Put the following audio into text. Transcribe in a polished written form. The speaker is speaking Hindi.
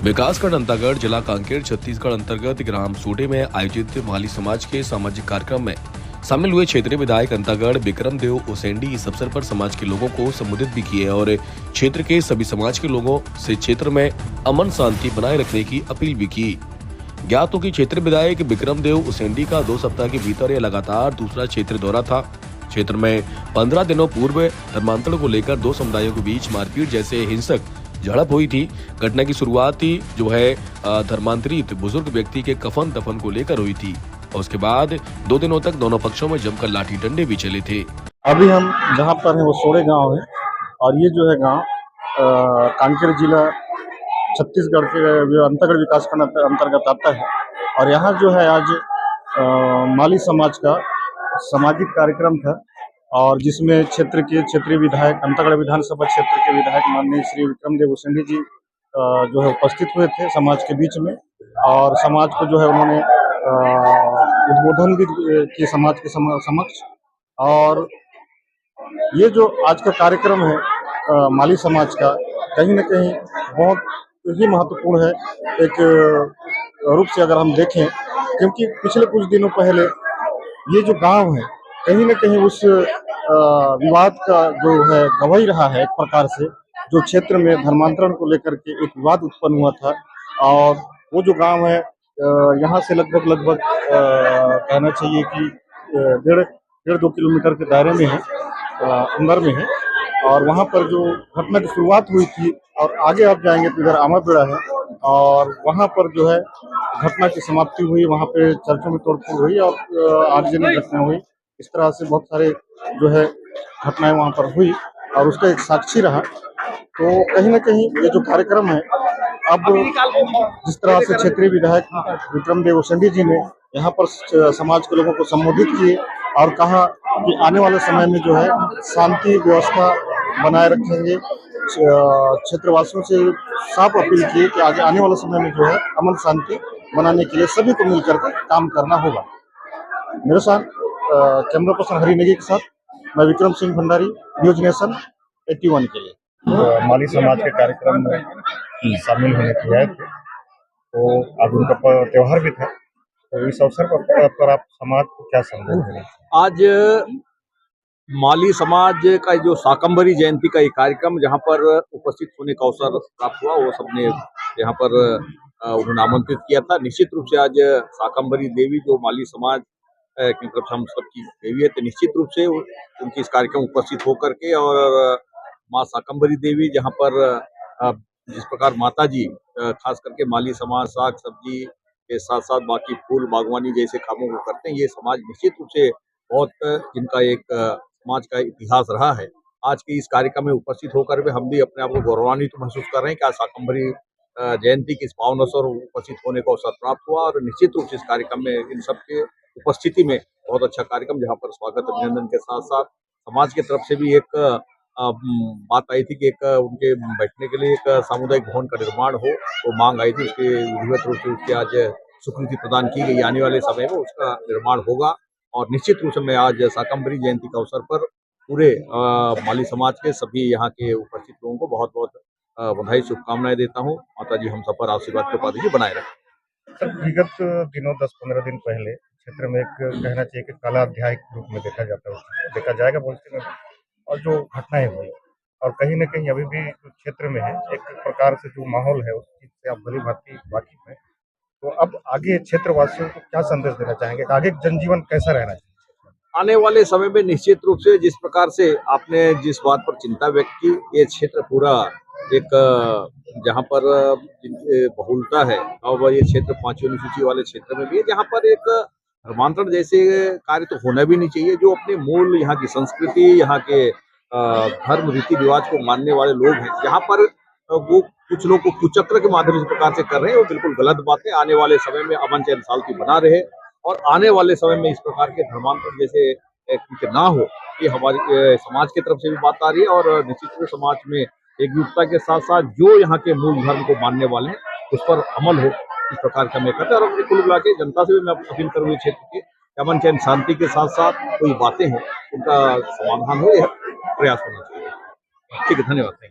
विकासखंड अंतागढ़ जिला कांकेर छत्तीसगढ़ अंतर्गत ग्राम सोडे में आयोजित माली समाज के सामाजिक कार्यक्रम में शामिल हुए क्षेत्रीय विधायक अंतागढ़ विक्रम देव उसेंडी इस अवसर पर समाज के लोगों को संबोधित भी किए और क्षेत्र के सभी समाज के लोगों से क्षेत्र में अमन शांति बनाए रखने की अपील भी की। ज्ञात हो कि क्षेत्रीय विधायक विक्रम देव उसेंडी का 2 सप्ताह के भीतर यह लगातार दूसरा क्षेत्र दौरा था। क्षेत्र में 15 दिनों पूर्व धर्मांतरण को लेकर 2 समुदायों के बीच मारपीट जैसे हिंसक झड़प हुई थी। घटना की शुरुआत ही जो है धर्मांतरित बुजुर्ग व्यक्ति के कफन दफन को लेकर हुई थी और उसके बाद 2 दिनों तक दोनों पक्षों में जमकर लाठी डंडे भी चले थे। अभी हम जहाँ पर हैं वो सोडे गांव है और ये जो है गांव कांकेर जिला छत्तीसगढ़ के अंतागढ़ विकासखंड अंतर्गत आता है और यहाँ जो है आज माली समाज का सामाजिक कार्यक्रम था और जिसमें क्षेत्रीय विधायक अंतागढ़ विधानसभा क्षेत्र के विधायक माननीय श्री विक्रम देव उसेंडी जी जो है उपस्थित हुए थे समाज के बीच में और समाज को जो है उन्होंने उद्बोधन भी किए समाज के समक्ष। और ये जो आज का कार्यक्रम है माली समाज का कहीं न कहीं बहुत ही महत्वपूर्ण है एक रूप से अगर हम देखें, क्योंकि पिछले कुछ दिनों पहले ये जो गांव है कहीं न कहीं उस विवाद का जो है गवाही रहा है। एक प्रकार से जो क्षेत्र में धर्मांतरण को लेकर के एक विवाद उत्पन्न हुआ था और वो जो गांव है यहाँ से लगभग कहना चाहिए कि 1.5-2 किलोमीटर के दायरे में है, अंदर में है और वहाँ पर जो घटना की शुरुआत हुई थी और आगे आप जाएंगे तो इधर आमाबेड़ा है और वहाँ पर जो है घटना की समाप्ति हुई। वहाँ पे चर्चों में तोड़फोड़ हुई और आगजनी घटना हुई। इस तरह से बहुत सारे जो है घटनाएं वहाँ पर हुई और उसका एक साक्षी रहा। तो कहीं न कहीं ये जो कार्यक्रम है अब जिस तरह से क्षेत्रीय विधायक विक्रम देव उसेंडी जी ने यहाँ पर समाज के लोगों को संबोधित किए और कहा कि आने वाले समय में जो है शांति व्यवस्था बनाए रखेंगे। क्षेत्रवासियों से साफ अपील की कि आगे आने वाले समय में जो है अमन शांति बनाने के लिए सभी को मिलकर के काम करना होगा। मेरे साथ कैमरा पर्सन हरी नेगी के साथ मैं विक्रम सिंह भंडारी, न्यूज नेशन 81 के लिए माली समाज के कार्यक्रम में शामिल होने के आए थे। तो आज उनका त्योहार भी था, तो इस अवसर पर आप समाज को क्या संदेश देंगे? आज माली समाज का जो शाकंभरी जयंती का एक कार्यक्रम जहां पर उपस्थित होने का अवसर प्राप्त हुआ, वो सबने यहाँ पर उन्होंने आमंत्रित किया था। निश्चित रूप से आज शाकंभरी देवी जो माली समाज की तरफ से हम सबकी देवी है, तो निश्चित रूप से उनकी इस कार्यक्रम उपस्थित होकर के और माँ शाकंभरी देवी जहाँ पर जिस प्रकार माता जी खास करके माली समाज साग सब्जी के साथ साथ बाकी फूल बागवानी जैसे कामों को करते हैं, ये समाज निश्चित रूप से बहुत जिनका एक समाज का इतिहास रहा है। आज के इस कार्यक्रम में उपस्थित होकर भी हम भी अपने आप को गौरवान्वित महसूस कर रहे हैं कि आज शाकंभरी जयंती के इस पावन अवसर उपस्थित होने का अवसर प्राप्त हुआ और निश्चित रूप से इस कार्यक्रम में इन सबके उपस्थिति में बहुत अच्छा कार्यक्रम जहाँ पर स्वागत अभिनंदन के साथ साथ समाज की तरफ से भी एक बात आई थी कि एक उनके बैठने के लिए एक सामुदायिक भवन का निर्माण हो, वो मांग आई थी। उसके विधिवत रूप से उसकी आज स्वीकृति प्रदान की गई। आने वाले समय में उसका निर्माण होगा और निश्चित रूप से मैं आज शाकंभरी जयंती के अवसर पर पूरे माली समाज के सभी यहाँ के उपस्थित लोगों को बहुत बहुत बधाई शुभकामनाएं देता हूँ। माता जी हम सब पर आशीर्वाद कृपा दीजिए बनाए रखें। सर, विगत दिनों 10-15 दिन पहले क्षेत्र में एक कहना चाहिए कि काला अध्याय के रूप में देखा जाएगा बोलते में, और जो घटनाएं हुई और कहीं न कहीं अभी भी क्षेत्र में है एक प्रकार से जो माहौल है उस चीज से आप भली भांति वाकिफ हैं। तो अब आगे क्षेत्रवासियों को क्या संदेश देना चाहेंगे, आगे जनजीवन कैसा रहना चाहिए? आने वाले समय में निश्चित रूप से जिस प्रकार से आपने जिस बात पर चिंता व्यक्त की, ये क्षेत्र पूरा एक जहाँ पर बहुलता है और ये क्षेत्र 5वीं अनुसूची वाले क्षेत्र में भी है, जहाँ पर एक धर्मांतरण जैसे कार्य तो होना भी नहीं चाहिए। जो अपने मूल यहाँ की संस्कृति, यहाँ के धर्म रीति रिवाज को मानने वाले लोग हैं, यहाँ पर वो कुछ लोग को कुचक्र के माध्यम से प्रकार से कर रहे हैं, वो बिल्कुल गलत बात है। आने वाले समय में अमन चैन शांति बना रहे और आने वाले समय में इस प्रकार के धर्मांतरण जैसे ना हो, ये हमारी समाज की तरफ से भी बात आ रही है और निश्चित रूप से समाज में एकजुटता के साथ साथ जो यहाँ के मूल धर्म को मानने वाले हैं उस पर अमल हो, इस प्रकार का मैं कहता है। और कुल मिला के जनता से भी मैं अपील करूँगी क्षेत्र के अमन चैन शांति के साथ साथ कोई बातें हैं उनका समाधान हो, यह प्रयास होना चाहिए। ठीक है, धन्यवाद।